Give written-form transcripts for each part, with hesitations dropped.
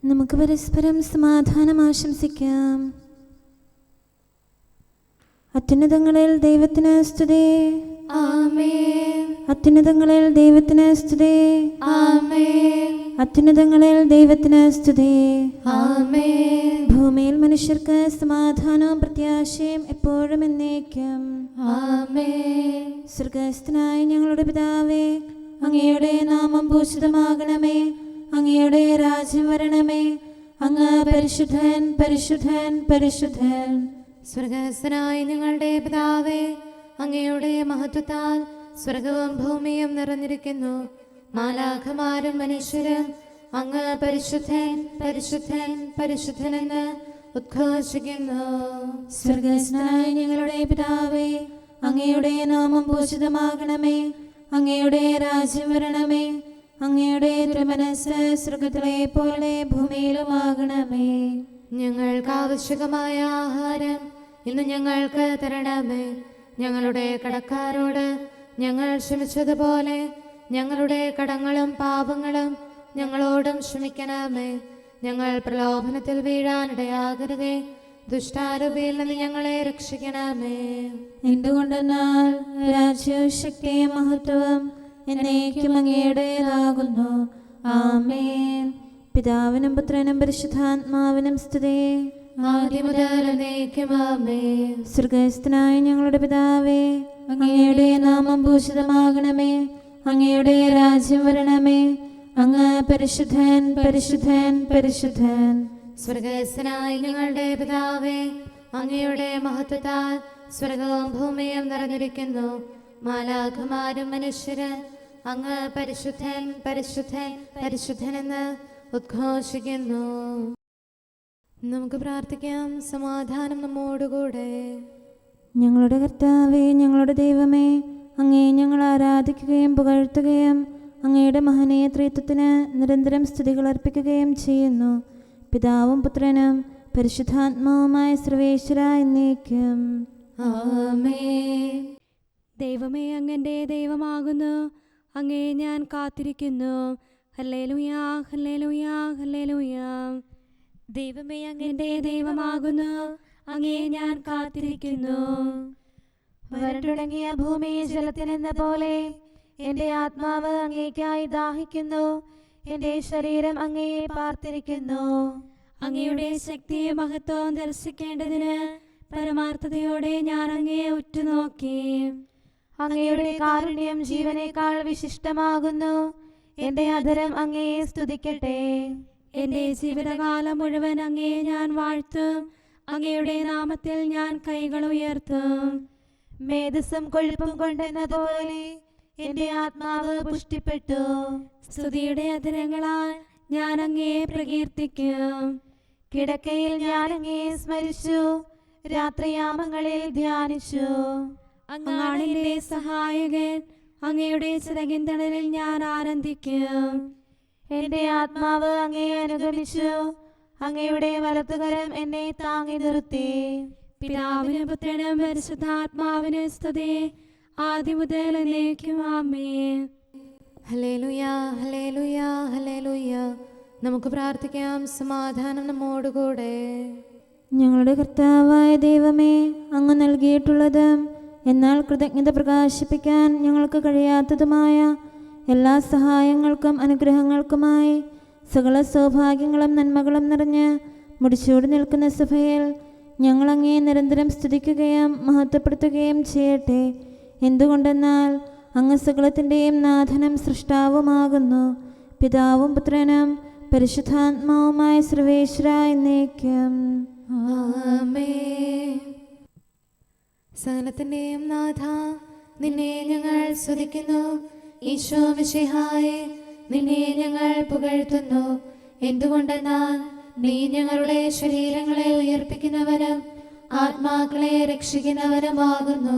നമുക്ക് പരസ്പരം സമാധാനം ആശംസിക്കാം. അത്യുന്നതങ്ങളിൽ ദൈവത്തിന് സ്തുതി. ആമേൻ. അത്യുന്നതങ്ങളിൽ ദൈവത്തിന് സ്തുതി. ആമേൻ. അത്യുന്നതങ്ങളിൽ ദൈവത്തിന് സ്തുതി. ആമേൻ. ഭൂമിയിൽ മനുഷ്യർക്ക് സമാധാനവും പ്രത്യാശയും എപ്പോഴും എന്നേക്കും. ആമേൻ. സ്വർഗ്ഗസ്ഥനായ ഞങ്ങളുടെ പിതാവേ, അങ്ങയുടെ നാമം പൂജിതമാകണമേ. അങ്ങയുടെ രാജ്യം വരണമേ. അങ്ങ് പരിശുദ്ധൻ, പരിശുദ്ധൻ, പരിശുദ്ധൻ. സ്വർഗ്ഗസ്ഥനായ ഞങ്ങളുടെ പിതാവേ, അങ്ങയുടെ മഹത്വത്താൽ സ്വർഗവും ഭൂമിയും നിറഞ്ഞിരിക്കുന്നു. മാലാഖമാരും മനുഷ്യരും അങ്ങ് പരിശുദ്ധൻ, പരിശുദ്ധൻ, പരിശുദ്ധനെന്ന് ഉദ്ഘോഷിക്കുന്നു. സ്വർഗ്ഗസ്ഥനായ ഞങ്ങളുടെ പിതാവേ, അങ്ങയുടെ നാമം പൂജിതമാകണമേ. അങ്ങയുടെ രാജ്യം വരണമേ. അങ്ങയുടെ തിരുമനസ്സ് സ്വർഗ്ഗത്തിലെ പോലെ ഭൂമിയിലുമാകണമേ. ഞങ്ങൾക്ക് ആവശ്യമായ ആഹാരം ഇന്ന് ഞങ്ങൾക്ക് തരണമേ. ഞങ്ങളുടെ കടക്കാരോട് ഞങ്ങൾ ക്ഷമിച്ചതുപോലെ ഞങ്ങളുടെ കടങ്ങളും പാപങ്ങളും ഞങ്ങളോടും ക്ഷമിക്കണമേ. ഞങ്ങൾ പ്രലോഭനത്തിൽ വീഴാനിടയാകരുതേ. ദുഷ്ടാരൂപിയിൽ നിന്ന് ഞങ്ങളെ രക്ഷിക്കണമേ. എന്തുകൊണ്ടെന്നാൽ രാജ്യവും ശക്തിയും മഹത്വവും എന്നേക്കും അങ്ങയുടേതാകുന്നു. ആമേൻ. പിതാവിനും പുത്രനും പരിശുദ്ധാത്മാവിനും സ്തുതി. ആദ്യം മുതൽ എന്നേക്കും ആമേൻ. സ്വർഗ്ഗസ്ഥനായ ഞങ്ങളുടെ പിതാവേ, അങ്ങയുടെ നാമം പൂജിതമാകണമേ. അങ്ങയുടെ രാജ്യം വരണമേ. അങ്ങ് പരിശുദ്ധൻ, പരിശുദ്ധൻ, പരിശുദ്ധൻ. സ്വർഗ്ഗസ്ഥനായ ഞങ്ങളുടെ പിതാവേ, അങ്ങയുടെ മഹത്വത്താൽ സ്വർഗവും ഭൂമിയും നിറഞ്ഞിരിക്കുന്നു. മാലാഖമാരും മനുഷ്യരും അങ്ങ് പരിശുദ്ധൻ, പരിശുദ്ധൻ, പരിശുദ്ധനെന്ന് ഉദ്ഘോഷിക്കുന്നു. നമുക്ക് പ്രാർത്ഥിക്കാം. സമാധാനം നമ്മോടുകൂടെ. ഞങ്ങളുടെ കർത്താവേ, ഞങ്ങളുടെ ദൈവമേ, അങ്ങേ ഞങ്ങൾ ആരാധിക്കുകയും പുകഴ്ത്തുകയും അങ്ങയുടെ മഹനീയ ത്രിത്വത്തിന് നിരന്തരം സ്തുതികൾ അർപ്പിക്കുകയും ചെയ്യുന്നു. പിതാവും പുത്രനും പരിശുദ്ധാത്മാവുമായ സർവേശ്വര എന്നേക്കും. ആമേൻ. ദൈവമേ, അങ്ങൻ്റെ ദൈവമാകുന്നു. അങ്ങേ ഞാൻ കാത്തിരിക്കുന്നു. ഹല്ലേലൂയാ, ഹല്ലേലൂയാ, ഹല്ലേലൂയാ. ദൈവമേ, അങ്ങൻ്റെ ദൈവമാകുന്നു. അങ്ങേ ഞാൻ കാത്തിരിക്കുന്നു. വരണ്ടുണങ്ങിയ ഭൂമി ജലത്തിനെന്ന പോലെ എൻ്റെ ആത്മാവ് അങ്ങേക്കായി ദാഹിക്കുന്നു. എൻ്റെ ശരീരം അങ്ങയെ പാർത്തിരിക്കുന്നു. അങ്ങയുടെ ശക്തിയും മഹത്വവും ദർശിക്കേണ്ടതിന് പരമാർത്ഥതയോടെ ഞാൻ അങ്ങയെ ഉറ്റുനോക്കി. അങ്ങയുടെ കാരുണ്യം ജീവനേക്കാൾ വിശിഷ്ടമാകുന്നു. എൻ്റെ അധരം അങ്ങയെ സ്തുതിക്കട്ടെ. എൻ്റെ ജീവിതകാലം മുഴുവൻ അങ്ങയെ ഞാൻ വാഴ്ത്തും. അങ്ങയുടെ നാമത്തിൽ ഞാൻ കൈകൾ ഉയർത്തും. മേധസ്സും കൊഴുപ്പും കൊണ്ടെന്ന പോലെ എൻ്റെ ആത്മാവ് പുഷ്ടിപ്പെട്ടു. സ്തുതിയുടെ അധരങ്ങളാൽ ഞാൻ അങ്ങയെ പ്രകീർത്തിക്കും. കിടക്കയിൽ ഞാൻ അങ്ങയെ സ്മരിച്ചു. രാത്രിയാമങ്ങളിൽ ധ്യാനിച്ചു. അങ്ങാണ് എൻ്റെ സഹായകൻ. അങ്ങയുടെ ചിറകിൻ തണലിൽ ഞാൻ ആനന്ദിക്കും. എൻ്റെ ആത്മാവ് അങ്ങയെ അനുഗമിച്ചു. അങ്ങയുടെ വലത്തുകരം എന്നെ താങ്ങി നിർത്തി. പിതാവിനും പുത്രനും പരിശുദ്ധാത്മാവിന് സ്തുതി. ആദ്യം മുതൽ എന്നേക്കും ആമേൻ. ഹല്ലേലൂയാ, ഹല്ലേലൂയാ, ഹല്ലേലൂയാ. നമുക്ക് പ്രാർത്ഥിക്കാം. സമാധാനം നമ്മോടുകൂടെ. ഞങ്ങളുടെ കർത്താവായ ദൈവമേ, അങ്ങ് നൽകിയിട്ടുള്ളതും എന്നാൽ കൃതജ്ഞത പ്രകാശിപ്പിക്കാൻ ഞങ്ങൾക്ക് കഴിയാത്തതുമായ എല്ലാ സഹായങ്ങൾക്കും അനുഗ്രഹങ്ങൾക്കുമായി സകല സൗഭാഗ്യങ്ങളും നന്മകളും നിറഞ്ഞ് മുടിച്ചൂടി നിൽക്കുന്ന സഭയിൽ ഞങ്ങൾ അങ്ങേ നിരന്തരം സ്തുതിക്കുകയും മഹത്വപ്പെടുത്തുകയും ചെയ്യട്ടെ. എന്തുകൊണ്ടെന്നാൽ അങ്ങ് സകലത്തിൻ്റെയും നാഥനും സൃഷ്ടാവുമാകുന്നു. പിതാവും പുത്രനും പരിശുദ്ധാത്മാവുമായ സർവേശ്വര എന്നേക്കും. ആമേൻ. സകലത്തിന്റെയും നാഥ, നിന്നെ ഞങ്ങൾ സ്തുതിക്കുന്നു. ഈശോ മിശിഹായേ, നിന്നെ ഞങ്ങൾ പുകഴ്ത്തുന്നു. എന്തുകൊണ്ടെന്നാൽ നീ ഞങ്ങളുടെ ശരീരങ്ങളെ ഉയർപ്പിക്കുന്നവനും ആത്മാക്കളെ രക്ഷിക്കുന്നവനുമാകുന്നു.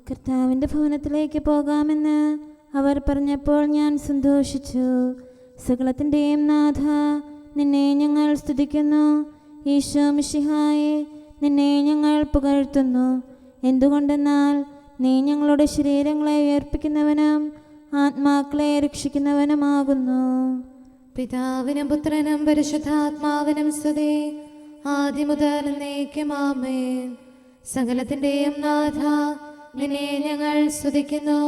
കർത്താവിൻ്റെ ഭവനത്തിലേക്ക് പോകാമെന്ന് അവർ പറഞ്ഞപ്പോൾ ഞാൻ സന്തോഷിച്ചു. സകലത്തിൻ്റെയും നാഥ, നിന്നെ ഞങ്ങൾ സ്തുതിക്കുന്നു. ഈശോ മിശിഹായേ, നിന്നെ ഞങ്ങൾ പുകഴ്ത്തുന്നു. എന്തുകൊണ്ടെന്നാൽ നീ ഞങ്ങളുടെ ശരീരങ്ങളെ ഉയർപ്പിക്കുന്നവനും ആത്മാക്കളെ രക്ഷിക്കുന്നവനുമാകുന്നു. പിതാവിനും പുത്രനും പരിശുദ്ധാത്മാവിനും സ്തുതി, ആദ്യം മുതൽ എന്നേക്കും ആമേൻ. സകലത്തിന്റെയും നാഥ, നിന്നെ ഞങ്ങൾ സ്തുതിക്കുന്നു.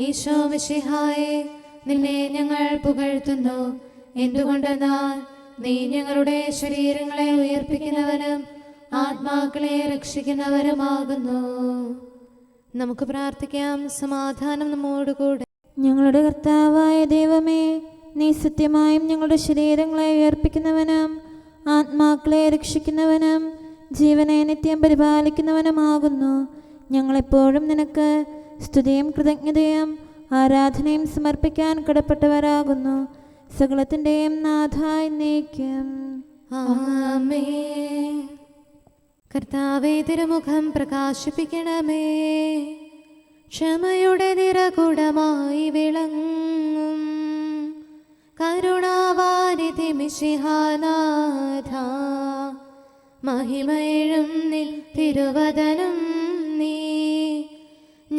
ഈശോ മിശിഹായേ, നിന്നെ ഞങ്ങൾ പുകഴ്ത്തുന്നു. എന്തുകൊണ്ടെന്നാൽ നീ ഞങ്ങളുടെ ശരീരങ്ങളെ ഉയർപ്പിക്കുന്നവനും ആത്മാക്കളെ രക്ഷിക്കുന്നവരുമാകുന്നു. നമുക്ക് പ്രാർത്ഥിക്കാം. സമാധാനം നമ്മോടുകൂടെ. ഞങ്ങളുടെ കർത്താവായ ദൈവമേ, നീ സത്യമായും ഞങ്ങളുടെ ശരീരങ്ങളെ ഉയർപ്പിക്കുന്നവനും ആത്മാക്കളെ രക്ഷിക്കുന്നവനും ജീവനെ നിത്യം പരിപാലിക്കുന്നവനുമാകുന്നു. ഞങ്ങളെപ്പോഴും നിനക്ക് സ്തുതിയും കൃതജ്ഞതയും ആരാധനയും സമർപ്പിക്കാൻ കടപ്പെട്ടവരാകുന്നു. സകലത്തിൻ്റെയും നാഥ എന്നേക്കും ആമേൻ. കർത്താവേ, തിരുമുഖം പ്രകാശിപ്പിക്കണമേ. ക്ഷമയുടെ നിറകുടമായി വിളങ്ങും കരുണാവാരിധി മിശിഹാനാഥ, മഹിമയിഴും നിൻ തിരുവദനം നീ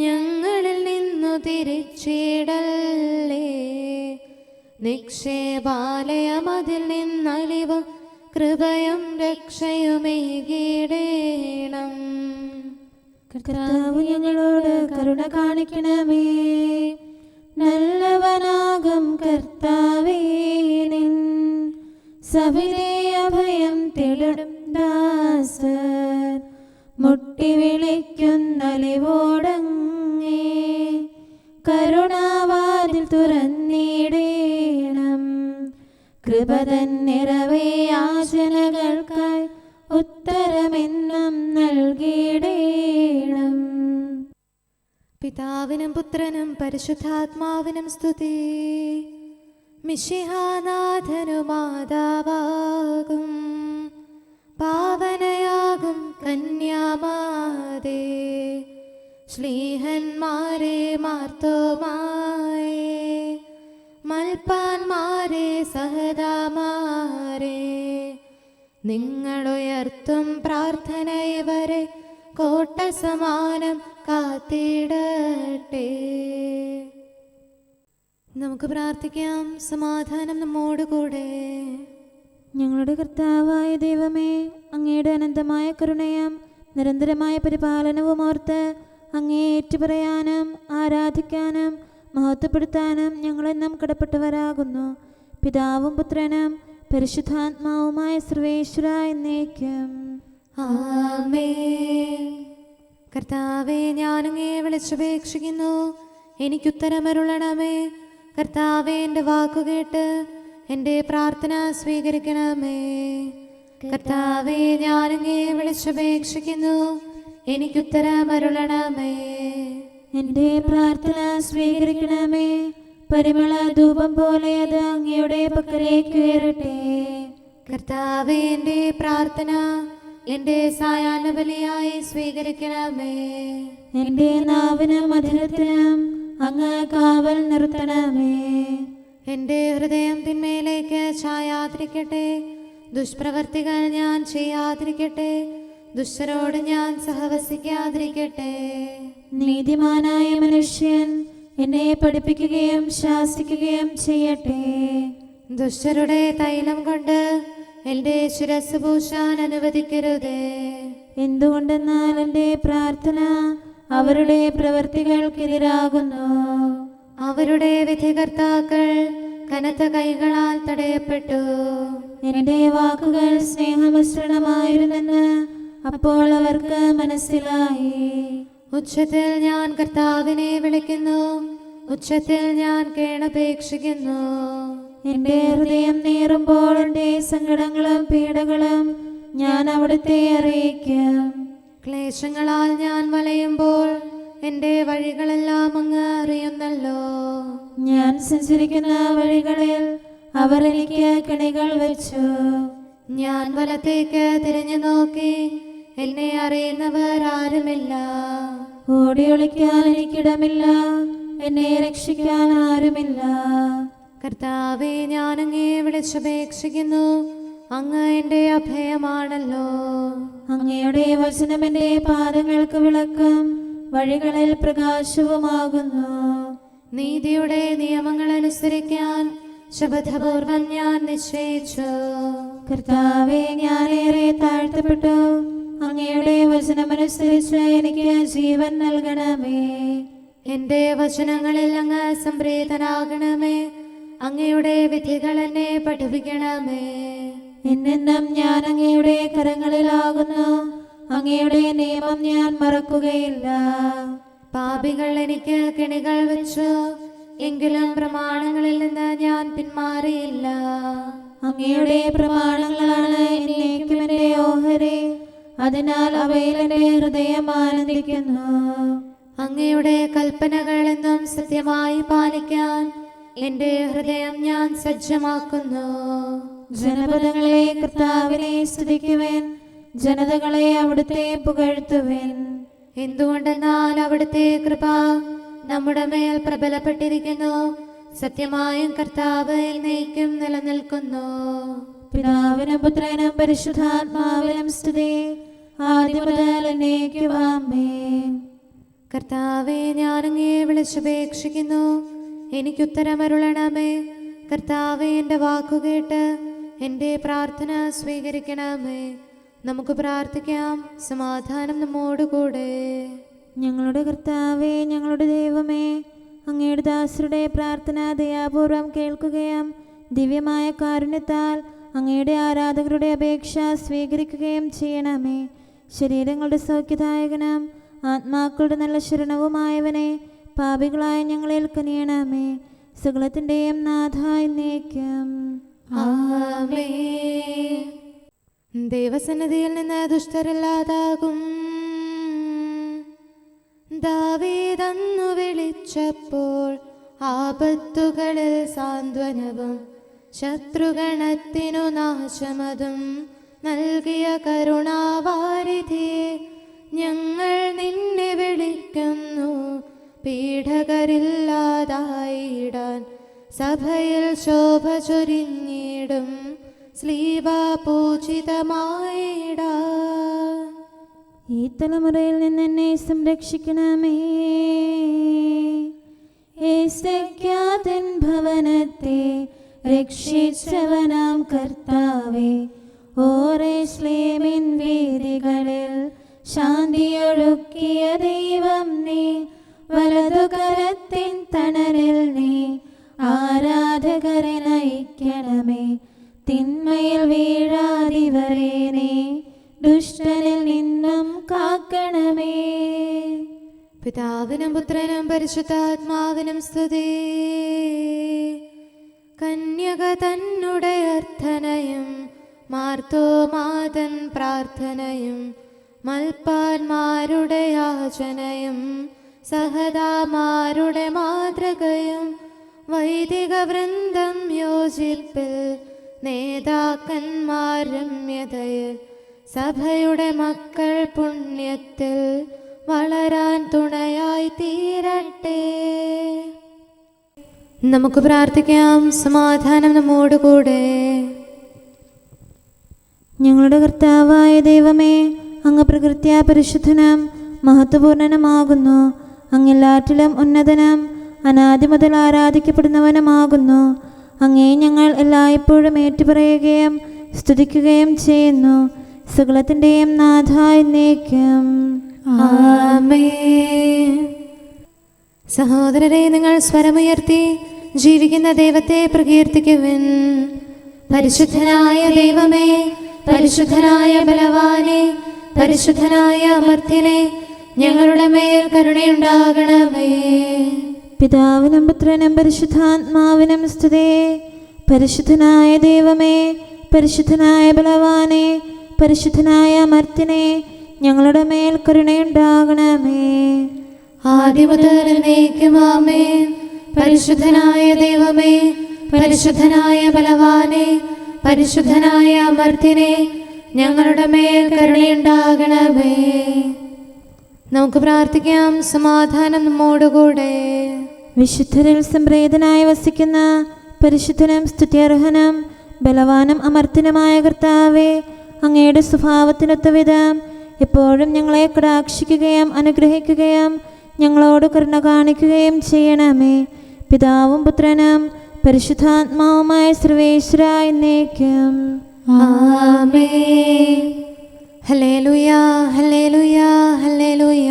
ഞങ്ങളിൽ നിന്നു തിരിച്ചിടല്ലേ. നിക്ഷേപാലയമതിൽ നിന്നലിവും കൃപയും രക്ഷയുമേകിടേണം. കർത്താവ് ഞങ്ങളോട് കരുണ കാണിക്കണമേ. നല്ലവനാകും കർത്താവേ, നിൻ സവിധേ അഭയം തേടും ദാസർ മുട്ടി വിളിക്കുന്നലിവോടങ്ങേ. കരുണാവാതിൽ തുറന്നിടേണം. കൃപതൻ നിറവേ യാചനകൾക്കായി ഉത്തരമെന്നും നൽകിയിടേണം. പിതാവിനും പുത്രനും പരിശുദ്ധാത്മാവിനും സ്തുതി. മിശിഹാനാഥനു മാതാവാകും പാവനയാകും കന്യാമാതേ, ശ്ലീഹന്മാരെ മാർത്തോമായേ, മൽപ്പാന്മാരെ സഹദാമാരെ, നിങ്ങളുയർത്തും പ്രാർത്ഥന ഇവരെ കോട്ട സമാനം കാത്തിടട്ടെ. നമുക്ക് പ്രാർത്ഥിക്കാം. സമാധാനം നമ്മോടുകൂടെ. ഞങ്ങളുടെ കർത്താവായ ദൈവമേ, അങ്ങയുടെ അനന്തമായ കരുണയും നിരന്തരമായ പരിപാലനവും ഓർത്ത് അങ്ങേ ഏറ്റുപറയാനും ആരാധിക്കാനും മഹത്വപ്പെടുത്താനും ഞങ്ങളെന്നും കടപ്പെട്ടവരാകുന്നു. പിതാവും പുത്രനും പരിശുദ്ധാത്മാവുമായ സർവേശ്വര എന്നേക്കും ആമേൻ. കർത്താവേ, ഞാനങ്ങേ വിളിച്ചപേക്ഷിക്കുന്നു, എനിക്കുത്തരമരുളണമേ. കർത്താവേ, എൻ്റെ വാക്കുകേട്ട് എൻ്റെ പ്രാർത്ഥന സ്വീകരിക്കണമേ. കർത്താവേ, ഞാനങ്ങേ വിളിച്ചപേക്ഷിക്കുന്നു, എനിക്കുത്തരമരുളണമേ. എൻ്റെ പ്രാർത്ഥന സ്വീകരിക്കണമേ. പരിമള ധൂപം പോലെ അത് അങ്ങയുടെ പക്കലേക്ക് ഉയരട്ടെ. കർത്താവേ, എൻ്റെ പ്രാർത്ഥന എൻ്റെ സായാഹ്ന ബലിയായി സ്വീകരിക്കണമേ. എൻ്റെ നാവിനും മധുരത്തിനും അങ്ങ് കാവൽ നിർത്തണമേ. എൻ്റെ ഹൃദയം തിന്മയിലേക്ക് ചായാതിരിക്കട്ടെ. ദുഷ്പ്രവർത്തികൾ ഞാൻ ചെയ്യാതിരിക്കട്ടെ. ദുഷ്ടരോട് ഞാൻ സഹവസിക്കാതിരിക്കട്ടെ. നീതിമാനായ മനുഷ്യൻ എന്നെ പഠിപ്പിക്കുകയും ശാസിക്കുകയും ചെയ്യട്ടെ. ദുഷ്ടരുടെ തൈലം കൊണ്ട് എൻ്റെ ശിരസ് പൂശാൻ അനുവദിക്കരുതേ. എന്തുകൊണ്ടെന്നാൽ എൻ്റെ പ്രാർത്ഥന അവരുടെ പ്രവൃത്തികൾക്കെതിരാകുന്നു. അവരുടെ വിധികർത്താക്കൾ കനത്ത കൈകളാൽ തടയപ്പെട്ടു. എൻ്റെ വാക്കുകൾ സ്നേഹമിശ്രണമായിരുന്നെന്ന് അപ്പോൾ അവർക്ക് മനസ്സിലായി. ഉച്ചത്തിൽ ഞാൻ കർത്താവിനെ വിളിക്കുന്നു, ഉച്ചത്തിൽ ഞാൻ കേണപേക്ഷിക്കുന്നു. എൻ്റെ ഹൃദയം നീറുമ്പോൾ എൻ്റെ സങ്കടങ്ങളും പീഡകളും ഞാൻ അവിടുത്തെ അറിയിക്കും. ക്ലേശങ്ങളാൽ ഞാൻ വലയുമ്പോൾ എൻ്റെ വഴികളെല്ലാം അങ്ങ് അറിയുന്നല്ലോ. ഞാൻ സഞ്ചരിക്കുന്ന വഴികളിൽ അവർ എനിക്ക് കെണികൾ വെച്ചു. ഞാൻ വലത്തേക്ക് തിരിഞ്ഞു നോക്കി, എന്നെ അറിയുന്നവർ ആരുമില്ല. ഓടിയൊളിക്കാൻ എനിക്കിടമില്ല, എന്നെ രക്ഷിക്കാൻ ആരുമില്ല. കർത്താവേ, ഞാനങ്ങേ വിളിച്ചപേക്ഷിക്കുന്നു, അങ്ങ് എൻ്റെ അഭയമാണല്ലോ. അങ്ങയുടെ വചനം എൻ്റെ പാദങ്ങൾക്ക് വിളക്കും വഴികളിൽ പ്രകാശവുമാകുന്നു. നീതിയുടെ നിയമങ്ങൾ അനുസരിക്കാൻ ശപഥപൂർവം ഞാൻ നിശ്ചയിച്ചു. കർത്താവേ, ഞാനേറെ താഴ്ത്തപ്പെട്ടു. അങ്ങയുടെ വചനമനുസരിച്ച് എനിക്ക് ജീവൻ നൽകണമേ. എന്റെ വചനങ്ങളിൽ അങ്ങ് സംപ്രീതനാകണമേ. അങ്ങയുടെ വിധികൾ എന്നെ പഠിപ്പിക്കണമേ. എന്നെന്നും ഞാൻ അങ്ങയുടെ കരങ്ങളിലാകുന്നു. അങ്ങയുടെ നിയമം ഞാൻ മറക്കുകയില്ല. പാപികൾ എനിക്ക് കെണികൾ വെച്ചു, എങ്കിലും പ്രമാണങ്ങളിൽ നിന്ന് ഞാൻ പിന്മാറിയില്ല. അങ്ങയുടെ പ്രമാണങ്ങളാണ് എന്നേക്കും എൻ്റെ ഓഹരി. അതിനാൽ അവയിൽ എൻ്റെ ഹൃദയം ആനന്ദിക്കുന്നു. അങ്ങയുടെ കൽപ്പനകൾ എന്നും സത്യമായി പാലിക്കാൻ എന്റെ ഹൃദയം ഞാൻ സജ്ജമാക്കുന്നു. ജനപദങ്ങളെ കർത്താവിനെ സ്തുതിക്കുവേൻ, ജനതകളെ അവിടുത്തെ പുകഴ്ത്തുവേൻ. എന്തുകൊണ്ടെന്നാൽ അവിടുത്തെ കൃപ നമ്മുടെ മേൽ പ്രബലപ്പെട്ടിരിക്കുന്നു. സത്യമായും കർത്താവ് എന്നേക്കും നിലനിൽക്കുന്നു. പിതാവിനും പുത്രനും പരിശുദ്ധാത്മാവിനും സ്തുതി, ആദ്യം മുതൽ എന്നേക്കും ആമേൻ. കർത്താവെ, ഞാൻ അങ്ങയെ വിളിച്ചപേക്ഷിക്കുന്നു, എനിക്കുത്തരമരുളണമേ. കർത്താവെ, എൻ്റെ വാക്കുകേട്ട് എൻ്റെ പ്രാർത്ഥന സ്വീകരിക്കണമേ. നമുക്ക് പ്രാർത്ഥിക്കാം. സമാധാനം നമ്മോടുകൂടെ. ഞങ്ങളുടെ കർത്താവേ, ഞങ്ങളുടെ ദൈവമേ, അങ്ങയുടെ ദാസരുടെ പ്രാർത്ഥന ദയാപൂർവം കേൾക്കുകയും ദിവ്യമായ കാരുണ്യത്താൽ അങ്ങയുടെ ആരാധകരുടെ അപേക്ഷ സ്വീകരിക്കുകയും ചെയ്യണമേ. ശരീരങ്ങളുടെ സൗഖ്യദായകനും ആത്മാക്കളുടെ നല്ല ശരണവുമായവനെ, പാപികളായ ഞങ്ങളിൽ കനിയണമേ. സകലത്തിൻ്റെയും നാഥ എന്നേക്കും ആമേൻ. ദൈവസന്നിധിയിൽ നിന്ന് ദുഷ്ടരില്ലാതാകും. ദാവീദന്നു വിളിച്ചപ്പോൾ ആപത്തുകളിൽ സാന്ത്വനവും ശത്രുഗണത്തിനു നാശമതും നൽകിയ കരുണാവാരിധിയെ, ഞങ്ങൾ നിന്നെ വിളിക്കുന്നു. പീഡകരില്ലാതായിടാൻ സഭയിൽ ശോഭ ചൊരിഞ്ഞിടും സ്ലീവാ പൂജിതമായിടാൻ. ഈ തലമുറയിൽ നിന്ന് എന്നെ സംരക്ഷിക്കണമേ. ഏസെക്യാതൻ ഭവനത്തെ രക്ഷിച്ചവനാം കർത്താവേ, ഓരേശ്ലേമിൻ വീഥികളിൽ ശാന്തിയൊഴുക്കിയ ദൈവം നീ. വലതുകരത്തിൻ തണലിൽ നീ ആരാധകരെ നയിക്കണമേ. തിന്മയിൽ വീഴാതിവരെ നീ ദുഷ്ടനിൽ നിന്നും കാക്കണമേ. പിതാവിനും പുത്രനും പരിശുദ്ധാത്മാവിനും സ്തുതി. കന്യക തന്നുടെ അർത്ഥനയും മാർത്തോമാതൻ പ്രാർത്ഥനയും മൽപ്പാന്മാരുടെ യാചനയും സഹദാമാരുടെ മാതൃകയും വൈദിക വൃന്ദം യോജിപ്പിൽ നേതാക്കന്മാർ രമ്യതയിൽ സഭയുടെ മക്കൾ പുണ്യത്തിൽ വളരാൻ തുണയായി തീരട്ടെ. നമുക്ക് പ്രാർത്ഥിക്കാം. സമാധാനം നമ്മോടുകൂടെ. ഞങ്ങളുടെ കർത്താവായ ദൈവമേ, അങ്ങ് പ്രകൃത്യാ പരിശുദ്ധനും മഹത്വപൂർണനുമാകുന്നു. അങ്ങെല്ലാറ്റിലും ഉന്നതനും അനാദി മുതൽ ആരാധിക്കപ്പെടുന്നവനുമാകുന്നു. അങ്ങേ ഞങ്ങൾ എല്ലായ്പ്പോഴും ഏറ്റുപറയുകയും സ്തുതിക്കുകയും ചെയ്യുന്നു. സകലത്തിൻ്റെയും നാഥ എന്നേക്കും ആമേൻ. സഹോദരരെ, നിങ്ങൾ സ്വരമുയർത്തി ജീവിക്കുന്ന ദൈവത്തെ പ്രകീർത്തിക്കുവിൻ. പരിശുദ്ധനായ ദൈവമേ, പരിശുദ്ധനായ ബലവാനെ, പരിശുദ്ധനായ അമർത്യനെ, ഞങ്ങളുടെ മേൽ കരുണയുണ്ടാകണമേ. പിതാവിനും പുത്രനും പരിശുദ്ധാത്മാവിനും സ്തുതി. പരിശുദ്ധനായ ദൈവമേ, പരിശുദ്ധനായ ബലവാനെ, പരിശുദ്ധനായ അമർത്യനെ, ഞങ്ങളുടെ മേൽ കരുണയുണ്ടാകണമേ. ആദ്യം മുതൽ എന്നേക്കും ആമേൻ. പരിശുദ്ധനായ ദൈവമേ, പരിശുദ്ധനായ ബലവാനെ, പരിശുദ്ധനായ അമർത്യനെ, ഞങ്ങളുടെ മേൽ കരുണയുണ്ടാകണമേ. നമുക്ക് പ്രാർത്ഥിക്കാം. സമാധാനം നമ്മോടുകൂടെ. വിശുദ്ധരിൽ സംപ്രീതനായി വസിക്കുന്ന പരിശുദ്ധനും സ്തുത്യർഹനും ബലവാനും അമർത്യനുമായ കർത്താവേ, അങ്ങയുടെ സ്വഭാവത്തിനൊത്ത വിധം എപ്പോഴും ഞങ്ങളെ കടാക്ഷിക്കുകയും അനുഗ്രഹിക്കുകയും ഞങ്ങളോട് കരുണ കാണിക്കുകയും ചെയ്യണമേ. പിതാവും പുത്രനും പരിശുദ്ധാത്മാവുമായ സർവേശ്വര എന്നേക്കും. ആമേൻ. ഹല്ലേലൂയ, ഹല്ലേലൂയ, ഹല്ലേലൂയ.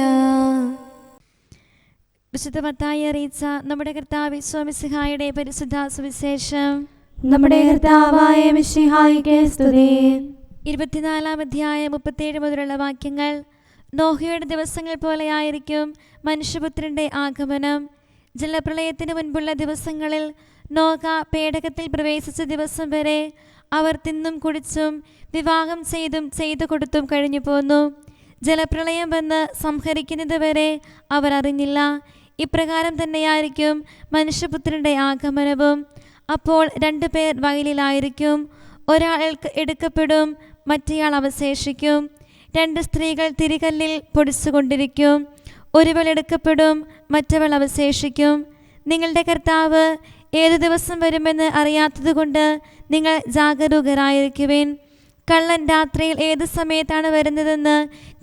വിശുദ്ധ മത്തായി അറിയിച്ച നമ്മുടെ കർത്താവ് ഈശോമിശിഹായുടെ പരിശുദ്ധ സുവിശേഷം. നമ്മുടെ കർത്താവായ മിശിഹായിക്ക് സ്തുതി. 24-ാം അധ്യായം 37 മുതലുള്ള വാക്യങ്ങൾ. നോഹയുടെ ദിവസങ്ങൾ പോലെയായിരിക്കും മനുഷ്യപുത്രന്റെ ആഗമനം. ജലപ്രളയത്തിന് മുൻപുള്ള ദിവസങ്ങളിൽ നോഹ പേടകത്തിൽ പ്രവേശിച്ച ദിവസം വരെ അവർ തിന്നും കുടിച്ചും വിവാഹം ചെയ്തു കൊടുത്തും കഴിഞ്ഞു പോന്നു. ജലപ്രളയം വന്ന് സംഹരിക്കുന്നത് വരെ അവർ അറിഞ്ഞില്ല. ഇപ്രകാരം തന്നെയായിരിക്കും മനുഷ്യപുത്രന്റെ ആഗമനവും. അപ്പോൾ 2 പേർ വയലിലായിരിക്കും, ഒരാൾ എടുക്കപ്പെടും, മറ്റേയാൾ അവശേഷിക്കും. 2 സ്ത്രീകൾ തിരികല്ലിൽ പൊടിച്ചുകൊണ്ടിരിക്കും, ഒരുവൾ എടുക്കപ്പെടും, മറ്റവൾ അവശേഷിക്കും. നിങ്ങളുടെ കർത്താവ് ഏതു ദിവസം വരുമെന്ന് അറിയാത്തതുകൊണ്ട് നിങ്ങൾ ജാഗരൂകരായിരിക്കുവിൻ. കള്ളൻ രാത്രിയിൽ ഏത് സമയത്താണ് വരുന്നതെന്ന്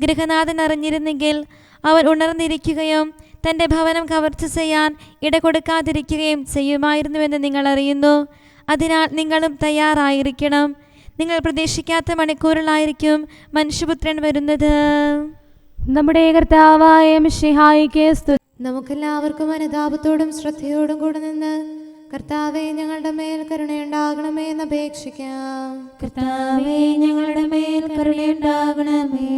ഗൃഹനാഥൻ അറിഞ്ഞിരുന്നെങ്കിൽ അവൻ ഉണർന്നിരിക്കുകയും തൻ്റെ ഭവനം കവർച്ച ചെയ്യാൻ ഇടകൊടുക്കാതിരിക്കുകയും ചെയ്യുമായിരുന്നുവെന്ന് നിങ്ങൾ അറിയുന്നു. അതിനാൽ നിങ്ങളും തയ്യാറായിരിക്കണം. നിങ്ങൾ പ്രതീക്ഷിക്കാത്ത മണിക്കൂറിലായിരിക്കും മനുഷ്യപുത്രൻ വരുന്നത്. നമ്മുടെ കർത്താവായ മിശിഹായിക്ക് സ്തുതി. നമുക്കെല്ലാവർക്കും അനുതാപത്തോടും ശ്രദ്ധയോടും കൂടെ നിന്ന് കർത്താവെ ഞങ്ങളുടെ മേൽ കരുണയുണ്ടാകണമേ എന്ന് അപേക്ഷിക്കാം. കർത്താവേ, ഞങ്ങളുടെ മേൽ കരുണയുണ്ടാകണമേ.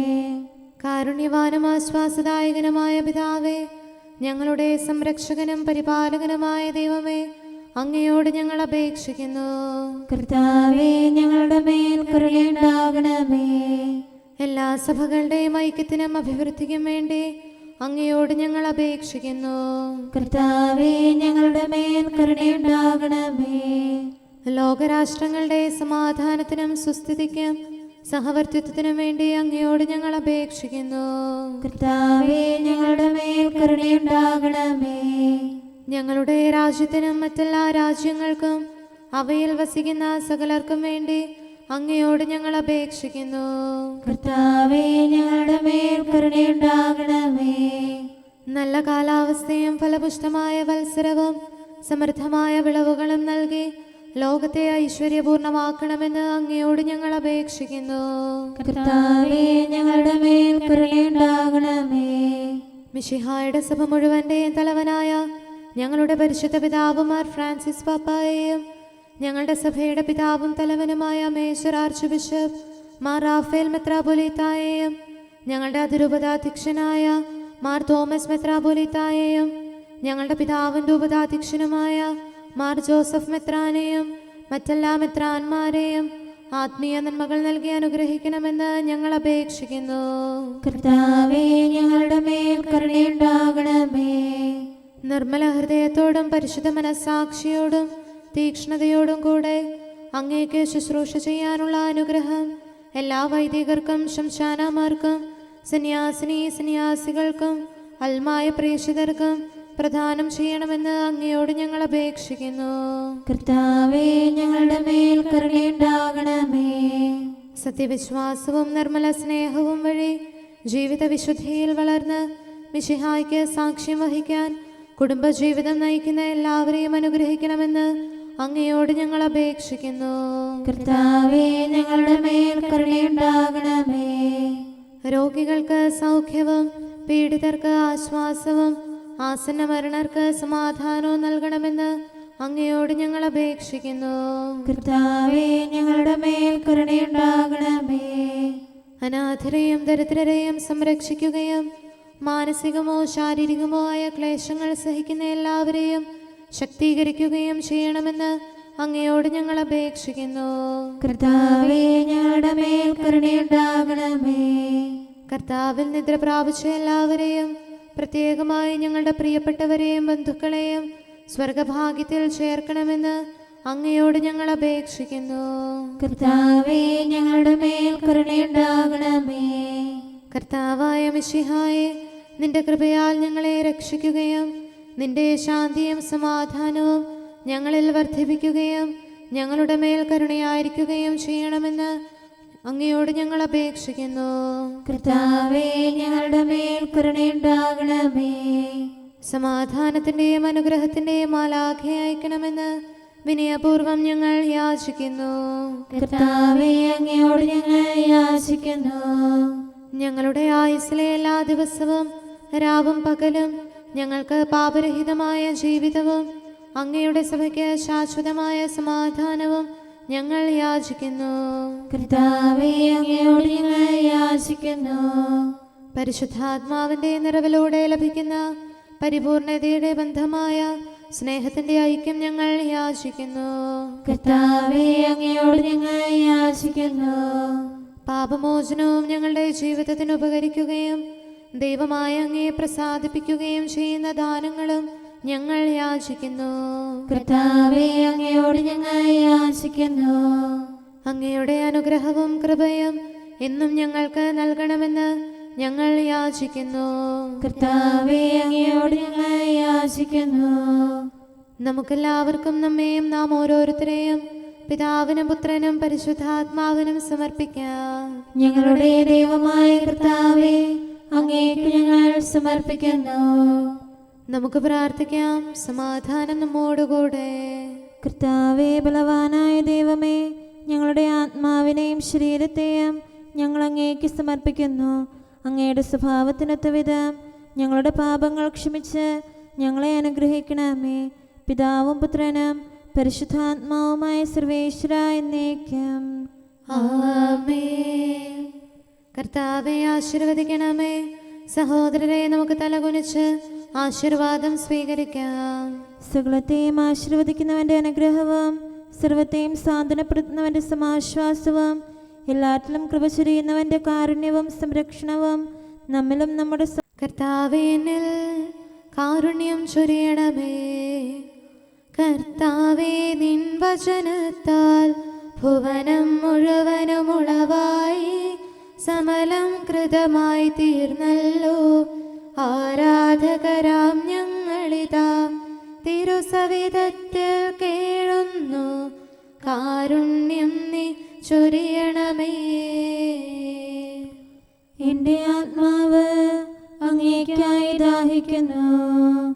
കാരുണ്യവാനും ആശ്വാസദായകനുമായ പിതാവേ, ഞങ്ങളുടെ സംരക്ഷകനും പരിപാലകനുമായ ദൈവമേ, അങ്ങയോട് ഞങ്ങൾ അപേക്ഷിക്കുന്നു. കർത്താവേ, ഞങ്ങളുടെ മേൽ കരുണയുണ്ടാകണമേ. എല്ലാ സഭകളുടെയും ഐക്യത്തിനും അഭിവൃദ്ധിക്കും വേണ്ടി അങ്ങയോട് ഞങ്ങൾ അപേക്ഷിക്കുന്നു. കർത്താവേ, ഞങ്ങളുടെ മേൽ കരുണയുണ്ടാകണമേ. ലോകരാഷ്ട്രങ്ങളുടെ സമാധാനത്തിനും സുസ്ഥിതിക്കും സഹവർത്തിത്വത്തിനും വേണ്ടി അങ്ങയോട് ഞങ്ങൾ അപേക്ഷിക്കുന്നു. കർത്താവേ, ഞങ്ങളുടെ മേൽ കരുണയുണ്ടാകണമേ. ഞങ്ങളുടെ രാജ്യത്തിനും മറ്റെല്ലാ രാജ്യങ്ങൾക്കും അവയിൽ വസിക്കുന്ന സകലർക്കും വേണ്ടി അങ്ങയോട് ഞങ്ങൾ അപേക്ഷിക്കുന്നു. കർത്താവേ, ഞങ്ങളുടെ മേൽ കരുണയുണ്ടാകണമേ. നല്ല കാലാവസ്ഥയും ഫലപുഷ്ടമായ വത്സരവും സമൃദ്ധമായ വിളവുകളും നൽകി ലോകത്തെ ഐശ്വര്യപൂർണമാക്കണമെന്ന് അങ്ങയോട് ഞങ്ങൾ അപേക്ഷിക്കുന്നു. കർത്താവേ, ഞങ്ങളുടെ മേൽ കരുണയുണ്ടാകണമേ. മിശിഹായുടെ സഭ മുഴുവൻ്റെയും തലവനായ ഞങ്ങളുടെ പരിശുദ്ധ പിതാവുമാർ ഫ്രാൻസിസ് പാപ്പായെയും ഞങ്ങളുടെ സഭയുടെ പിതാവും തലവനുമായ major archbishop Mar Raphael മെത്രാപൊലീത്തായെയും ഞങ്ങളുടെ അതിരൂപതാധ്യക്ഷനായ മാർ തോമസ് മെത്രാപൊലീത്തായെയും ഞങ്ങളുടെ പിതാവിൻ്റെ ഉപതാധ്യക്ഷനുമായ മാർ ജോസഫ് മെത്രാനെയും മറ്റെല്ലാ മെത്രാന്മാരെയും ആത്മീയ നന്മകൾ നൽകി അനുഗ്രഹിക്കണമെന്ന് ഞങ്ങൾ അപേക്ഷിക്കുന്നു. കർത്താവേ, ഞങ്ങളുടെ മേൽ കരുണയുണ്ടാകണമേ. നിർമ്മല ഹൃദയത്തോടും പരിശുദ്ധ മനസ്സാക്ഷിയോടും തീക്ഷ്ണതയോടും കൂടെ അങ്ങേക്ക് ശുശ്രൂഷ ചെയ്യാനുള്ള അനുഗ്രഹം എല്ലാ വൈദികർക്കും ശംശാനമാർക്കും സന്യാസികൾക്കും അൽമായ പ്രേക്ഷിതർക്കും പ്രദാനം ചെയ്യണമെന്ന് അങ്ങയോട് ഞങ്ങൾ അപേക്ഷിക്കുന്നു. കർത്താവേ, ഞങ്ങളുടെ മേൽ കരുണയുണ്ടാകണമേ. സത്യവിശ്വാസവും നിർമ്മല സ്നേഹവും വഴി ജീവിത വിശുദ്ധിയിൽ വളർന്ന് മിശിഹായ്ക്ക് സാക്ഷ്യം വഹിക്കാൻ കുടുംബജീവിതം നയിക്കുന്ന എല്ലാവരെയും അനുഗ്രഹിക്കണമെന്ന് അങ്ങയോട് ഞങ്ങൾ അപേക്ഷിക്കുന്നു. കർത്താവേ, ഞങ്ങളുടെ മേൽ കരുണയുണ്ടാകണമേ. രോഗികൾക്ക് സൗഖ്യവും പീഡിതർക്ക് ആശ്വാസവും ആസന്ന മരണർക്ക് സമാധാനവും നൽകണമെന്ന് അങ്ങയോട് ഞങ്ങൾ അപേക്ഷിക്കുന്നു. കർത്താവേ, ഞങ്ങളുടെ മേൽ കരുണയുണ്ടാകണമേ. അനാഥരെയും ദരിദ്രരെയും സംരക്ഷിക്കുകയും മാനസികമോ ശാരീരികമോ ആയ ക്ലേശങ്ങൾ സഹിക്കുന്ന എല്ലാവരെയും ശക്തീകരിക്കുകയും ചെയ്യണമെന്ന് അങ്ങയോട് ഞങ്ങൾ അപേക്ഷിക്കുന്നു. കർത്താവേ, ഞങ്ങളുടെ മേൽ കരുണയുണ്ടാകണമേ. കർത്താവിൽ നിദ്ര പ്രാപിച്ച എല്ലാവരെയും പ്രത്യേകമായി ഞങ്ങളുടെ പ്രിയപ്പെട്ടവരെയും ബന്ധുക്കളെയും സ്വർഗഭാഗ്യത്തിൽ ചേർക്കണമെന്ന് അങ്ങയോട് ഞങ്ങൾ അപേക്ഷിക്കുന്നു. കർത്താവേ, ഞങ്ങളുടെ മേൽ കരുണയുണ്ടാകണമേ. കർത്താവായ മിശിഹായെ, നിന്റെ കൃപയാൽ ഞങ്ങളെ രക്ഷിക്കുകയും നിന്റെ ശാന്തിയും സമാധാനവും ഞങ്ങളിൽ വർദ്ധിപ്പിക്കുകയും ഞങ്ങളുടെ മേൽ കരുണയായിരിക്കുകയും ചെയ്യണമെന്ന് അങ്ങയോട് ഞങ്ങൾ അപേക്ഷിക്കുന്നു. കർത്താവേ, ഞങ്ങളുടെ മേൽ കരുണയുണ്ടാകണമേ. സമാധാനത്തിൻ്റെയും അനുഗ്രഹത്തിൻ്റെയും മാലാഖയെ അയക്കണമെന്ന് വിനയപൂർവം ഞങ്ങൾ യാചിക്കുന്നു. കർത്താവേ, അങ്ങയോട് ഞങ്ങൾ യാചിക്കുന്നു. ഞങ്ങളുടെ ആയുസ്സിലെ എല്ലാ ദിവസവും രാവും പകലും ഞങ്ങൾക്ക് പാപരഹിതമായ ജീവിതവും അങ്ങയുടെ സഭയ്ക്ക് ശാശ്വതമായ സമാധാനവും ഞങ്ങൾ യാചിക്കുന്നു. കർത്താവേ, അങ്ങയോട് ഞങ്ങൾ യാചിക്കുന്നു. പരിശുദ്ധാത്മാവിന്റെ നിറവിലൂടെ ലഭിക്കുന്ന പരിപൂർണതയുടെ ബന്ധമായ സ്നേഹത്തിന്റെ ഐക്യം ഞങ്ങൾ യാചിക്കുന്നു. കർത്താവേ, അങ്ങയോട് ഞങ്ങൾ യാചിക്കുന്നു. പാപമോചനവും ഞങ്ങളുടെ ജീവിതത്തിന് ഉപകരിക്കുകയും ദൈവമായ അങ്ങയെ പ്രസാദിപ്പിക്കുകയും ചെയ്യുന്ന ദാനങ്ങളും ഞങ്ങൾ യാചിക്കുന്നു. കർത്താവേ, അങ്ങയോട് ഞങ്ങൾ യാചിക്കുന്നു. അങ്ങയുടെ അനുഗ്രഹവും കൃപയും എന്നും ഞങ്ങൾക്ക് നൽകണമെന്ന് ഞങ്ങൾ യാചിക്കുന്നു. കർത്താവേ, അങ്ങയോട് ഞങ്ങൾ യാചിക്കുന്നു. നമുക്കെല്ലാവർക്കും നമ്മെയും നാം ഓരോരുത്തരെയും പിതാവിനും പുത്രനും പരിശുദ്ധാത്മാവിനും സമർപ്പിക്കാം. ഞങ്ങളുടെ ദൈവമായ കർത്താവേ, അങ്ങേക്ക് ഞങ്ങൾ സമർപ്പിക്കുന്നു. നമുക്ക് പ്രാർത്ഥിക്കാം. സമാധാനം നമ്മോടുകൂടെ. കർത്താവേ, ബലവാനായ ദൈവമേ, ഞങ്ങളുടെ ആത്മാവിനെയും ശരീരത്തെയും ഞങ്ങൾ അങ്ങേക്ക് സമർപ്പിക്കുന്നു. അങ്ങയുടെ സ്വഭാവത്തിനൊത്ത വിധം ഞങ്ങളുടെ പാപങ്ങൾ ക്ഷമിച്ച് ഞങ്ങളെ അനുഗ്രഹിക്കണമേ. പിതാവും പുത്രനും പരിശുദ്ധാത്മാവുമായ സർവേശ്വര എന്നേക്കും. ആമേൻ. കർത്താവെ ആശീർവദിക്കണമേ. സഹോദരരെ, നമുക്ക് തലകുനിച്ച് ആശീർവാദം സ്വീകരിക്കാം. സകലത്തെയും ആശീർവദിക്കുന്നവന്റെ അനുഗ്രഹവും സർവത്തെയും സാന്ത്വനപ്പെടുത്തുന്നവന്റെ സമാശ്വാസവും എല്ലാറ്റിലും കൃപ ചൊരിയുന്നവന്റെ കാരുണ്യവും സംരക്ഷണവും നമ്മിലും നമ്മുടെ കർത്താവേ, എന്നിൽ കാരുണ്യം ചൊരിയണമേ. കർത്താവേ, നിൻ വചനത്താൽ ഭുവനം മുഴുവനും ഉളവായി സമലം കൃതമായി തീർന്നല്ലോ. ആരാധകരാം ഞങ്ങളിതാ തിരുസവിധത്തിൽ കേഴുന്നു. കാരുണ്യം നീ ചൊരിയണമേ. എൻ്റെ ആത്മാവ് അങ്ങേയ്ക്കായി ദാഹിക്കുന്നു.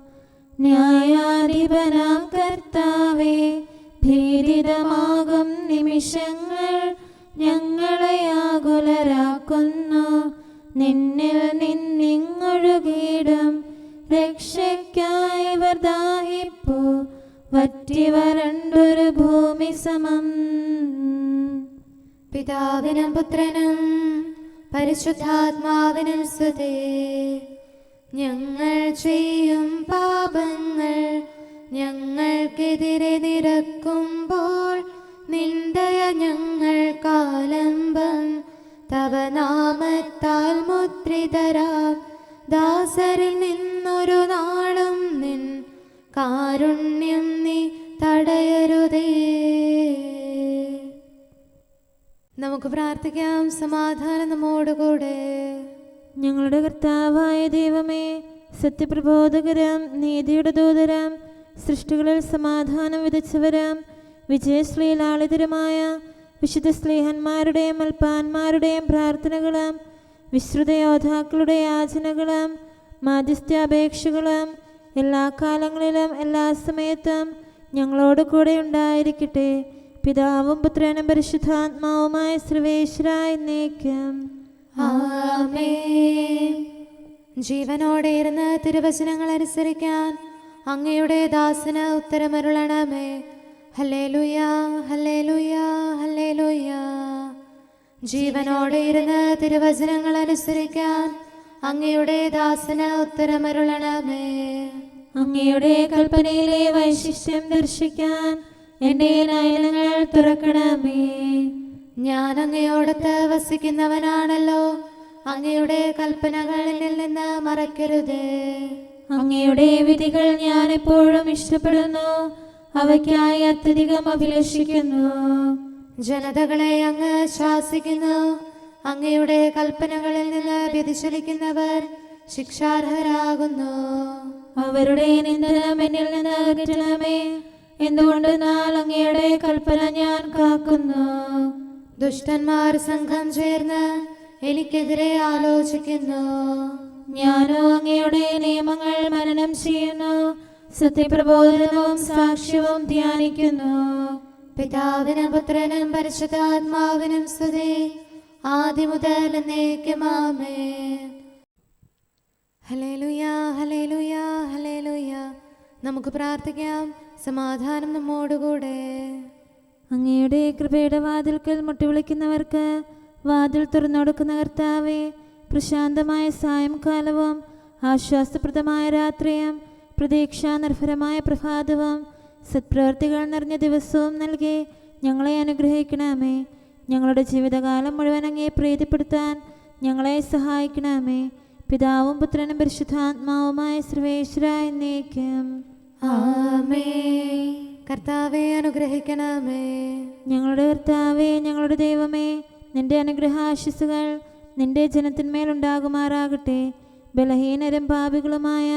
ന്യായാധിപനാം കർത്താവേ, ഭീതിതമാകും നിമിഷങ്ങൾ ഞങ്ങളെ ആകുലരാക്കുന്നു. നിന്നിൽ നിന്നിങ്ങൊഴുകിയിടും രക്ഷയ്ക്കായി ഇവർ ദാഹിപ്പു. വറ്റി വരണ്ടൊരു ഭൂമി സമം. പിതാവിനും പുത്രനും പരിശുദ്ധാത്മാവിനും സ്തുതി. ഞങ്ങൾ ചെയ്യും പാപങ്ങൾ ഞങ്ങൾക്കെതിരെ നിരക്കുമ്പോൾ നിന്ദയ ഞങ്ങൾ കാലംബം. തവ നാമത്താൽ മുദ്രിതരാം ദാസരിൽ നിന്നൊരു നാളും നിൻ കാരുണ്യം നീ തടയരുതേ. നമുക്ക് പ്രാർത്ഥിക്കാം. സമാധാനം നമ്മോടുകൂടെ. ഞങ്ങളുടെ കർത്താവായ ദൈവമേ, സത്യപ്രബോധകരം നീതിയുടെ ദൂതരം സൃഷ്ടികളിൽ സമാധാനം വിതച്ചവരം വിജയശ്രീലാളിതരുമായ വിശുദ്ധ സ്ലീഹന്മാരുടെയും അൽപ്പാന്മാരുടെയും പ്രാർത്ഥനകളും വിശ്രുത യോദ്ധാക്കളുടെ യാചനകളും മാധ്യസ്ഥാപേക്ഷകളും എല്ലാ കാലങ്ങളിലും എല്ലാ സമയത്തും ഞങ്ങളോട് കൂടെ ഉണ്ടായിരിക്കട്ടെ. പിതാവും പുത്രനും പരിശുദ്ധാത്മാവുമായ സർവേശ്വര എന്നേക്കും. ആമേൻ. ജീവനോടെ ഇരുന്ന് തിരുവചനങ്ങൾ അനുസരിക്കാൻ അങ്ങയുടെ ദാസന് ഉത്തരമരുളണമേ. ഹല്ലേലൂയ, ഹല്ലേലൂയ, ഹല്ലേലൂയ. ജീവനോടെ ഇരുന്ന് തിരുവചനങ്ങൾ അനുസരിക്കാൻ അങ്ങയുടെ ദാസന് ഉത്തരമരുളണമേ. അങ്ങയുടെ കൽപ്പനയിലെ വൈശിഷ്ട്യം ദർശിക്കാൻ എൻ്റെ നയനങ്ങൾ തുറക്കണമേ. ഞാൻ അങ്ങയോടത്ത് വസിക്കുന്നവനാണല്ലോ. അങ്ങയുടെ കൽപ്പനകൾ എന്നിൽ നിന്ന് മറക്കരുതേ. അങ്ങയുടെ വിധികൾ ഞാൻ എപ്പോഴും ഇഷ്ടപ്പെടുന്നു. അവയ്ക്കായി അത്യധികം അഭിലഷിക്കുന്നു. ജനതകളെ അങ്ങ് ശാസിക്കുന്നു. അങ്ങയുടെ കൽപ്പനകളിൽ നിന്ന് വ്യതിചലിക്കുന്നവർ ശിക്ഷാർഹരാകുന്നു. അവരുടെ നിന്ദനം എന്നിൽ നിന്ന് അകറ്റണമേ. എന്തുകൊണ്ടെന്നാൽ അങ്ങയുടെ കൽപ്പന ഞാൻ കാക്കുന്നു. ദുഷ്ടന്മാർ സംഘം ചേർന്ന് എനിക്കെതിരെ ആലോചിക്കുന്നു. ഞാനോ അങ്ങയുടെ നിയമങ്ങൾ മനനം ചെയ്യുന്നു. സത്യപ്രബോധനവും സാക്ഷ്യവും ധ്യാനിക്കുന്നു. പിതാവിനും പുത്രനും പരിശുദ്ധാത്മാവിനും സ്തുതി, ആദ്യം മുതൽ എന്നേക്കും ആമേൻ. ഹല്ലേലൂയ, ഹല്ലേലൂയ, ഹല്ലേലൂയ. നമുക്ക് പ്രാർത്ഥിക്കാം. സമാധാനം നമ്മോടുകൂടെ. അങ്ങയുടെ കൃപയുടെ വാതിൽക്കൽ മുട്ടിവിളിക്കുന്നവർക്ക് വാതിൽ തുറന്നുകൊടുക്കുന്ന കർത്താവേ, പ്രശാന്തമായ സായംകാലവും ആശ്വാസപ്രദമായ രാത്രിയും പ്രതീക്ഷാനിർഭരമായ പ്രഭാതവും സത്പ്രവർത്തികൾ നിറഞ്ഞ ദിവസവും നൽകി ഞങ്ങളെ അനുഗ്രഹിക്കണമേ. ഞങ്ങളുടെ ജീവിതകാലം മുഴുവൻ അങ്ങയെ പ്രീതിപ്പെടുത്താൻ ഞങ്ങളെ സഹായിക്കണമേ. പിതാവും പുത്രനും പരിശുദ്ധാത്മാവുമായ സർവേശ്വരായ എന്നേക്കും ആമേൻ. കർത്താവെ അനുഗ്രഹിക്കണമേ. ഞങ്ങളുടെ കർത്താവേ, ഞങ്ങളുടെ ദൈവമേ, നിന്റെ അനുഗ്രഹാശിസുകൾ നിന്റെ ജനത്തിന്മേലുണ്ടാകുമാറാകട്ടെ. ബലഹീനരും പാപികളുമായ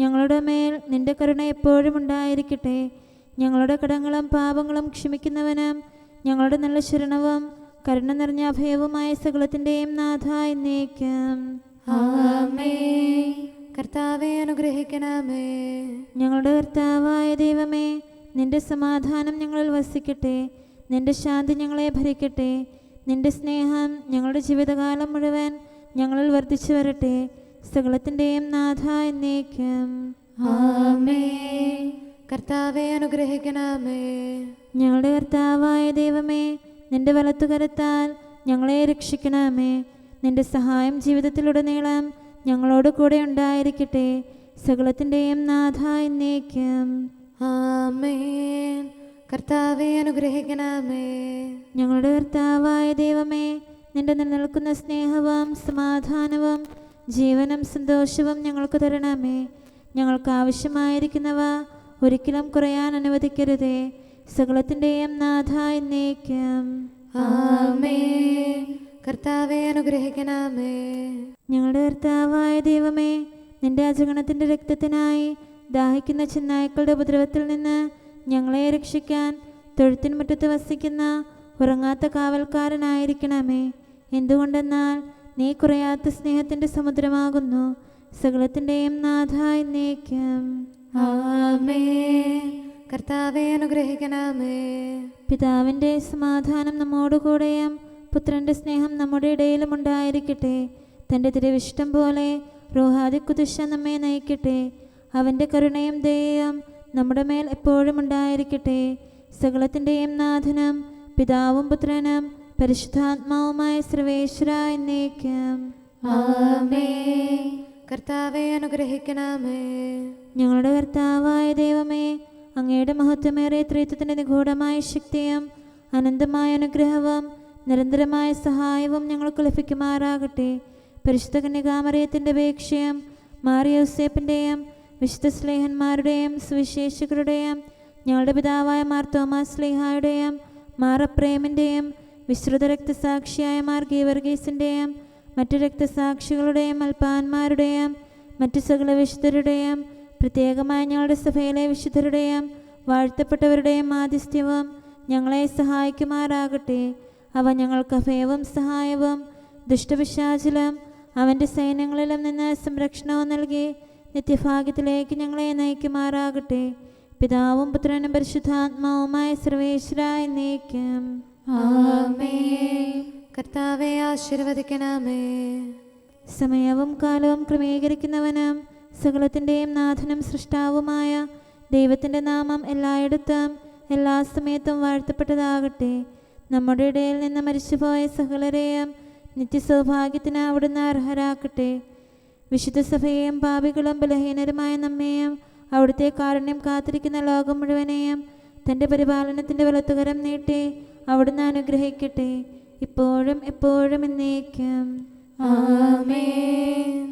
ഞങ്ങളുടെ മേൽ നിന്റെ കരുണ എപ്പോഴും ഉണ്ടായിരിക്കട്ടെ. ഞങ്ങളുടെ കടങ്ങളും പാപങ്ങളും ക്ഷമിക്കുന്നവനും ഞങ്ങളുടെ നല്ല ശരണവും കരുണ നിറഞ്ഞ അഭയവുമായ സകലത്തിൻ്റെയും നാഥ എന്നേക്കും ആമേൻ. കർത്താവെ അനുഗ്രഹിക്കണമേ. ഞങ്ങളുടെ കർത്താവായ ദൈവമേ, നിന്റെ സമാധാനം ഞങ്ങളിൽ വസിക്കട്ടെ. നിന്റെ ശാന്തി ഞങ്ങളെ ഭരിക്കട്ടെ. നിന്റെ സ്നേഹം ഞങ്ങളുടെ ജീവിതകാലം മുഴുവൻ ഞങ്ങളിൽ വർദ്ധിച്ചു വരട്ടെ. സകലത്തിൻ്റെയും നാഥ എന്നേക്കും ആമേൻ. കർത്താവെ അനുഗ്രഹിക്കണമേ. ഞങ്ങളുടെ കർത്താവായ ദൈവമേ, നിന്റെ വലത്തുകരത്താൽ ഞങ്ങളെ രക്ഷിക്കണമേ. നിന്റെ സഹായം ജീവിതത്തിലുടനീളം ഞങ്ങളോട് കൂടെ ഉണ്ടായിരിക്കട്ടെ. സകലത്തിൻ്റെയും നാഥ എന്നേക്കും ആമേൻ. കർത്താവെ അനുഗ്രഹിക്കണമേ. ഞങ്ങളുടെ കർത്താവായ ദൈവമേ, നിന്റെ നിലനിൽക്കുന്ന സ്നേഹവും സമാധാനവും ജീവനും സന്തോഷവും ഞങ്ങൾക്ക് തരണമേ. ഞങ്ങൾക്ക് ആവശ്യമായിരിക്കുന്നവ ഒരിക്കലും കുറയാൻ അനുവദിക്കരുതേ. സകലത്തിൻ്റെയും നാഥ എന്നേക്കും ആമേൻ. കർത്താവെ അനുഗ്രഹിക്കണമേ. ഞങ്ങളുടെ കർത്താവായ ദൈവമേ, നിന്റെ അജഗണത്തിൻ്റെ രക്തത്തിനായി ദാഹിക്കുന്ന ചെന്നായ്ക്കളുടെ ഉപദ്രവത്തിൽ നിന്ന് ഞങ്ങളെ രക്ഷിക്കാൻ തൊഴുത്തിൻ മുറ്റത്ത് വസിക്കുന്ന ഉറങ്ങാത്ത കാവൽക്കാരനായിരിക്കണമേ. എന്തുകൊണ്ടെന്നാൽ നീ കുറയാത്ത സ്നേഹത്തിൻ്റെ സമുദ്രമാകുന്നു. സകലത്തിൻ്റെയും നാഥ എന്നേക്കും ആമേൻ. കർത്താവെ അനുഗ്രഹിക്കണമേ. പിതാവിൻ്റെ സമാധാനം നമ്മോടുകൂടെയും പുത്രൻ്റെ സ്നേഹം നമ്മുടെ ഇടയിലും ഉണ്ടായിരിക്കട്ടെ. തൻ്റെ തിരുവിഷ്ടം പോലെ റൂഹാദിക്കുദിശ നമ്മെ നയിക്കട്ടെ. അവൻ്റെ കരുണയും ദയയും നമ്മുടെ മേൽ എപ്പോഴും ഉണ്ടായിരിക്കട്ടെ. സകലത്തിൻ്റെയും നാഥനും പിതാവും പുത്രനും പരിശുദ്ധാത്മാവുമായ സർവേശ്വര എന്നേക്കും ആമേൻ. കർത്താവെ അനുഗ്രഹിക്കണമേ. ഞങ്ങളുടെ കർത്താവായ ദൈവമേ, അങ്ങയുടെ മഹത്വമേറിയ ത്രിത്വത്തിൻ്റെ നിഗൂഢമായ ശക്തിയും അനന്തമായ അനുഗ്രഹവും നിരന്തരമായ സഹായവും ഞങ്ങൾക്ക് ലഭിക്കുമാറാകട്ടെ. പരിശുദ്ധ കന്യകാമറിയത്തിൻ്റെ അപേക്ഷയും മാറിയോസേപ്പിൻ്റെയും വിശുദ്ധ സ്ലേഹന്മാരുടെയും സുവിശേഷകരുടെയും ഞങ്ങളുടെ പിതാവായ മാർ തോമാസ് സ്ലീഹായുടെയും മാർ അപ്രേമിൻ്റെയും വിശ്രുത രക്തസാക്ഷിയായ മാർ ഗീവർഗീസിൻ്റെയും മറ്റു രക്തസാക്ഷികളുടെയും അൽപ്പാന്മാരുടെയും മറ്റു സകല വിശുദ്ധരുടെയും പ്രത്യേകമായ ഞങ്ങളുടെ സഭയിലെ വിശുദ്ധരുടെയും വാഴ്ത്തപ്പെട്ടവരുടെയും മാധ്യസ്ഥ്യവും ഞങ്ങളെ സഹായിക്കുമാറാകട്ടെ. അവ ഞങ്ങൾക്ക് അഭയവും സഹായവും ദുഷ്ടപിശാചിലും അവൻ്റെ സൈന്യങ്ങളിലും നിന്ന് സംരക്ഷണവും നൽകി നിത്യഭാഗ്യത്തിലേക്ക് ഞങ്ങളെ നയിക്കുമാറാകട്ടെ. പിതാവും പുത്രനും പരിശുദ്ധാത്മാവുമായ സർവേശ്വര എന്നേക്കും ആമേൻ. കർത്താവെ ആശീർവദിക്കണമേ. സമയവും കാലവും ക്രമീകരിക്കുന്നവനും സകലത്തിൻ്റെയും നാഥനും സൃഷ്ടാവുമായ ദൈവത്തിൻ്റെ നാമം എല്ലായിടത്തും എല്ലാ സമയത്തും വാഴ്ത്തപ്പെട്ടതാകട്ടെ. നമ്മുടെ ഇടയിൽ നിന്ന് മരിച്ചുപോയ സകലരെയും നിത്യസൗഭാഗ്യത്തിന് അവിടുന്ന് അർഹരാക്കട്ടെ. വിശുദ്ധ സഭയെയും പാപികളും ബലഹീനരുമായ നമ്മെയും അവിടുത്തെ കാരുണ്യം കാത്തിരിക്കുന്ന ലോകം മുഴുവനെയും തൻ്റെ പരിപാലനത്തിൻ്റെ വലത്തുകരം നീട്ടി അവിടുന്ന് അനുഗ്രഹിക്കട്ടെ, ഇപ്പോഴും എപ്പോഴും എന്നേക്കും ആമേൻ.